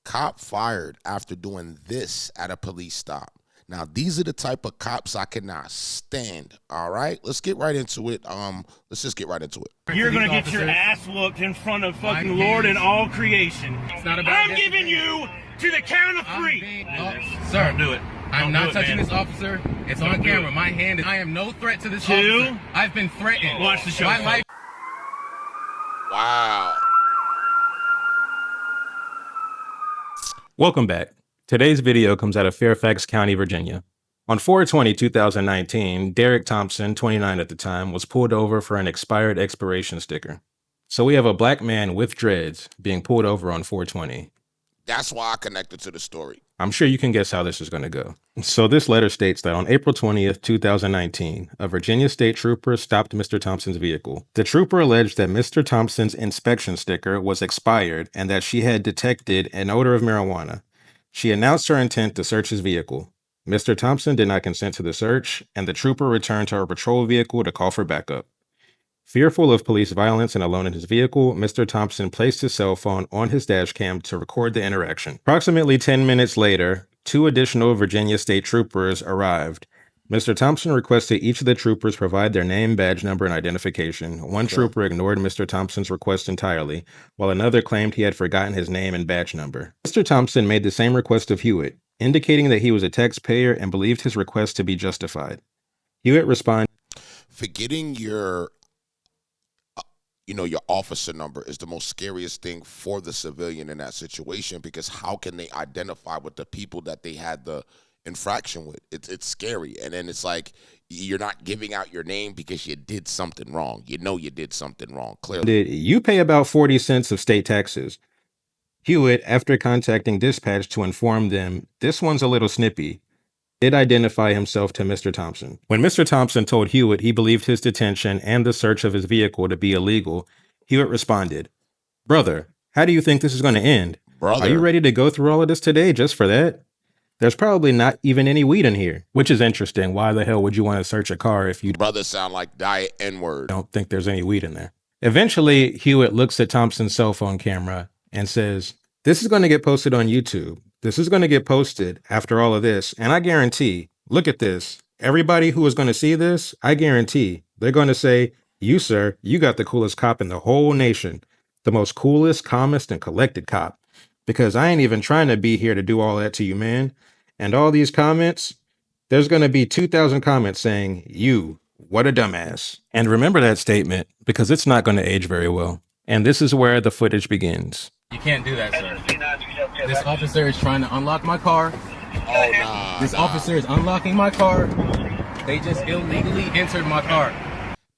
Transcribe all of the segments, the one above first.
cop fired after doing this at a police stop. Now, these are the type of cops I cannot stand, all right? Let's get right into it. Let's just get right into it. You're going to get your ass whooped in front of fucking Lord and all creation. It's not about I'm giving you to the count of three. Sir, do it. I'm not touching this officer. It's on camera. My hand is... I am no threat to this officer. I've been threatened. Watch the show. My life... Wow. Welcome back. Today's video comes out of Fairfax County, Virginia. On 4/20/2019, Derek Thompson, 29 at the time, was pulled over for an expired expiration sticker. So we have a black man with dreads being pulled over on 4/20. That's why I connected to the story. I'm sure you can guess how this is going to go. So this letter states that on April 20th, 2019, a Virginia state trooper stopped Mr. Thompson's vehicle. The trooper alleged that Mr. Thompson's inspection sticker was expired and that she had detected an odor of marijuana. She announced her intent to search his vehicle. Mr. Thompson did not consent to the search, and the trooper returned to her patrol vehicle to call for backup. Fearful of police violence and alone in his vehicle, Mr. Thompson placed his cell phone on his dash cam to record the interaction. Approximately 10 minutes later, 2 additional Virginia state troopers arrived. Mr. Thompson requested each of the troopers provide their name, badge number, and identification. One trooper ignored Mr. Thompson's request entirely, while another claimed he had forgotten his name and badge number. Mr. Thompson made the same request of Hewitt, indicating that he was a taxpayer and believed his request to be justified. Hewitt responded, Forgetting your officer number is the most scariest thing for the civilian in that situation, because how can they identify with the people that they had the infraction with? It's scary. And then it's like you're not giving out your name because you did something wrong. You know you did something wrong, clearly. You pay about 40 cents of state taxes. Hewitt, after contacting dispatch to inform them, this one's a little snippy, did identify himself to Mr. Thompson. When Mr. Thompson told Hewitt he believed his detention and the search of his vehicle to be illegal, Hewitt responded, "Brother, how do you think this is going to end? Brother. Are you ready to go through all of this today just for that? There's probably not even any weed in here." Which is interesting. Why the hell would you want to search a car if you Brother sound like diet N-word. don't think there's any weed in there? Eventually, Hewitt looks at Thompson's cell phone camera and says, "This is going to get posted on YouTube. This is going to get posted after all of this. And I guarantee, look at this. Everybody who is going to see this, I guarantee they're going to say, 'You, sir, you got the coolest cop in the whole nation. The most coolest, calmest, and collected cop. Because I ain't even trying to be here to do all that to you, man.' And all these comments, there's going to be 2,000 comments saying, 'You, what a dumbass.'" And remember that statement, because it's not going to age very well. And this is where the footage begins. You can't do that, sir. This officer is trying to unlock my car. Oh, nah. This officer is unlocking my car. They just illegally entered my car.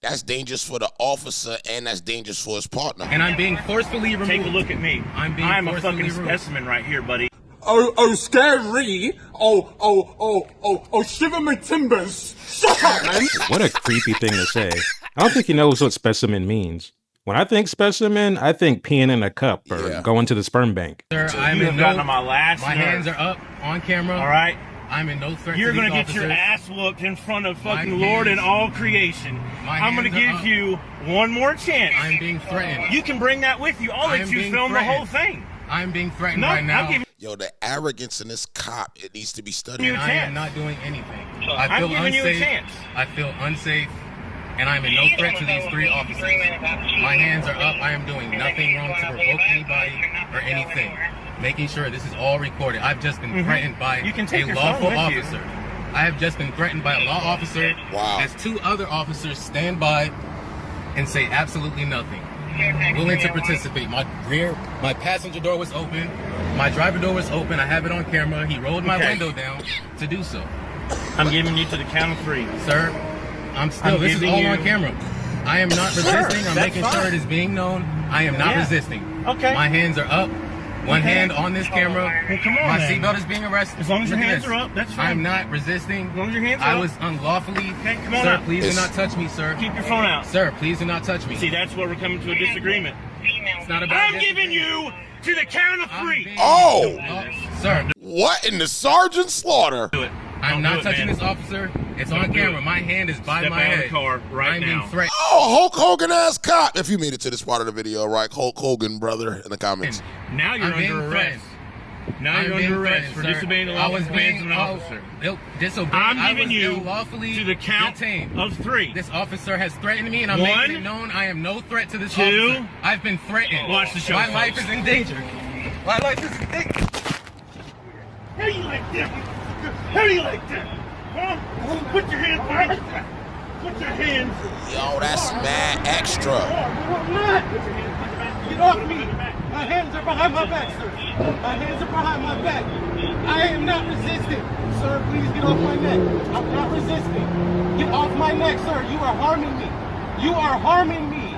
That's dangerous for the officer, and that's dangerous for his partner. And I'm being forcefully removed. Take a look at me. I'm a fucking specimen right here, buddy. Oh, scary. Oh, shiver my timbers. Shut up, man. What a creepy thing to say. I don't think he knows what specimen means. When I think specimen, I think peeing in a cup or going to the sperm bank. Sir, You have gotten on my last My nerve. hands are up on camera. All right? I'm in no threat You're to going these to get your officers. ass whooped in front of fucking My Lord and hands- all creation. I'm going to hands are give you one more chance. I'm being threatened. You can bring that with you. I'll I let am you being film the whole threatened. thing. I'm being threatened No, right now. I'm giving Yo, the arrogance in this cop, it needs to be studied. You a I am chance. not doing anything. I'm I feel giving you a unsafe. chance. I feel unsafe, and I'm in no threat to these 3 officers. My hands are up. I am doing nothing wrong to provoke anybody or anything. Making sure this is all recorded. I've just been threatened by You can take a your lawful phone with you. officer. I have just been threatened by a law officer. Wow. As 2 other officers stand by and say absolutely nothing. Willing to participate. My passenger door was open. My driver door was open. I have it on camera. He rolled my window down to do so. I'm giving you to the count of 3. Sir, this is giving all you- on camera. I am not Sure, resisting. I'm that's making sure fine. it is being known. I am not Yeah. resisting. Okay. My hands are up. One Okay. hand on this camera. Well, come on, My then. seatbelt is being arrested. As long as your Look at hands this. are up, that's fine. I'm not resisting. As long as your hands are I up. was unlawfully. Okay, come on Sir, up. please do It's- not touch me, sir. Keep your phone out. Sir, please do not touch me. See, that's where we're coming to a disagreement. It's not about I'm this. giving you to the count of I'm 3. being- Oh! Sir, What in the sergeant slaughter? Do it. I'm Don't not do it, touching man. this officer. It's Don't on do camera. it. My hand is by Step my out of head. the car right I'm now. being threatened. Oh, Hulk Hogan ass cop. If you made it to this part of the video, right? Hulk Hogan, brother, in the comments. Now you're I'm being under arrest. threatened. Now you're under arrest for disobeying the lawful commands of an officer. I'm giving you lawfully to the count detained. of 3. This officer has threatened me, and I'm 1, making it known I am no threat to this 2, officer. I've been threatened. Watch the show, My folks. life is in danger. My life is in danger. How do you like that? How do you like that? Huh? Put your hands behind your back. Put your hands. Yo, that's mad extra. I'm not. Get off me. My hands are behind my back, sir. My hands are behind my back. I am not resisting. Sir, please get off my neck. I'm not resisting. Get off my neck, sir. You are harming me. You are harming me.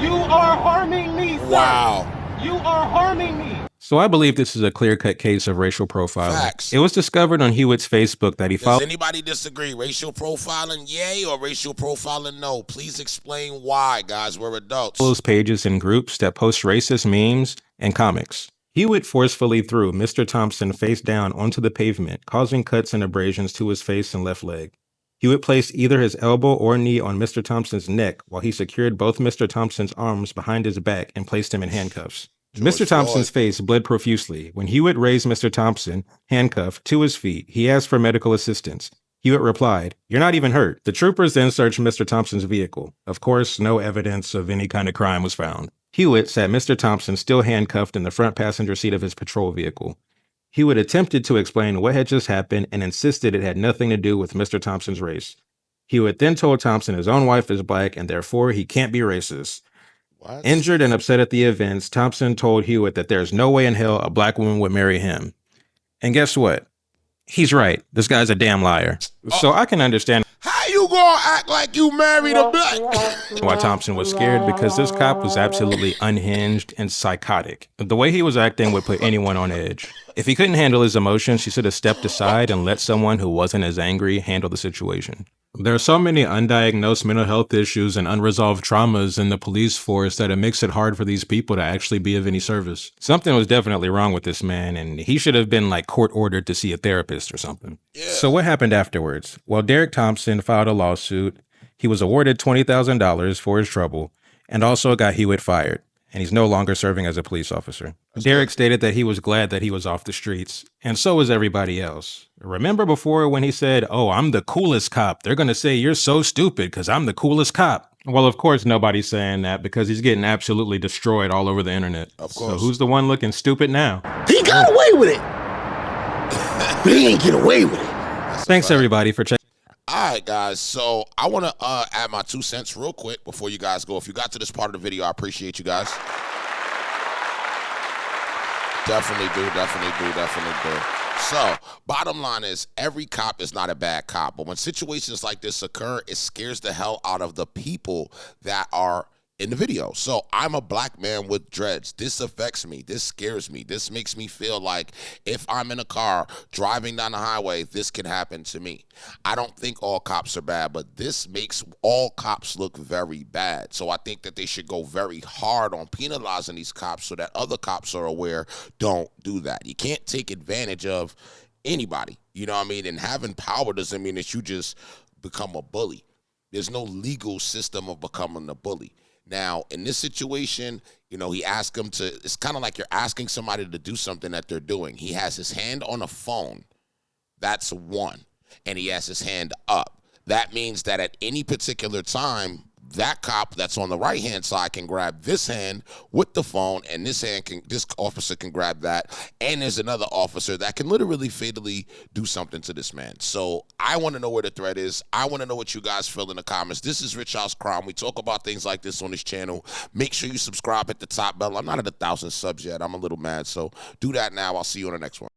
You are harming me, sir. Wow. You are harming me. So I believe this is a clear-cut case of racial profiling. Facts. It was discovered on Hewitt's Facebook that he Does followed anybody disagree? Racial profiling, yay, or racial profiling, no? Please explain why, guys. We're adults. pages and groups that post racist memes and comics. Hewitt forcefully threw Mr. Thompson face down onto the pavement, causing cuts and abrasions to his face and left leg. Hewitt placed either his elbow or knee on Mr. Thompson's neck while he secured both Mr. Thompson's arms behind his back and placed him in handcuffs. Mr. Thompson's face bled profusely. When Hewitt raised Mr. Thompson, handcuffed, to his feet, he asked for medical assistance. Hewitt replied, "You're not even hurt." The troopers then searched Mr. Thompson's vehicle. Of course, no evidence of any kind of crime was found. Hewitt sat Mr. Thompson still handcuffed in the front passenger seat of his patrol vehicle. Hewitt attempted to explain what had just happened and insisted it had nothing to do with Mr. Thompson's race. Hewitt then told Thompson his own wife is black and therefore he can't be racist. What? Injured and upset at the events, Thompson told Hewitt that there's no way in hell a black woman would marry him. And guess what? He's right. This guy's a damn liar. So I can understand How you gonna act like you married a black? why Thompson was scared, because this cop was absolutely unhinged and psychotic. The way he was acting would put anyone on edge. If he couldn't handle his emotions, he should have stepped aside and let someone who wasn't as angry handle the situation. There are so many undiagnosed mental health issues and unresolved traumas in the police force that it makes it hard for these people to actually be of any service. Something was definitely wrong with this man, and he should have been like court ordered to see a therapist or something. Yeah. So what happened afterwards? Well, Derek Thompson filed a lawsuit. He was awarded $20,000 for his trouble and also got Hewitt fired. And he's no longer serving as a police officer. Derek stated that he was glad that he was off the streets, and so was everybody else. Remember before when he said, "Oh, I'm the coolest cop. They're going to say you're so stupid because I'm the coolest cop." Well, of course, nobody's saying that because he's getting absolutely destroyed all over the internet. Of course. So who's the one looking stupid now? He got away with it. But he ain't get away with it. Thanks, everybody, for checking. All right, guys. So I want to add my 2 cents real quick before you guys go. If you got to this part of the video, I appreciate you guys. Definitely do. So, bottom line is, every cop is not a bad cop. But when situations like this occur, it scares the hell out of the people that are in the video. So I'm a black man with dreads. This affects me. This scares me. This makes me feel like if I'm in a car driving down the highway, this can happen to me. I don't think all cops are bad, but this makes all cops look very bad. So I think that they should go very hard on penalizing these cops so that other cops are aware, don't do that. You can't take advantage of anybody. You know what I mean? And having power doesn't mean that you just become a bully. There's no legal system of becoming a bully. Now, in this situation, you know, he asked him to, it's kind of like you're asking somebody to do something that they're doing. He has his hand on a phone. That's one. And he has his hand up. That means that at any particular time, that cop that's on the right-hand side can grab this hand with the phone, and this officer can grab that, and there's another officer that can literally fatally do something to this man. So I want to know where the threat is. I want to know what you guys feel in the comments. This is Rich House Crime. We talk about things like this on this channel. Make sure you subscribe, hit the top bell. I'm not at 1,000 subs yet. I'm a little mad, so do that now. I'll see you on the next one.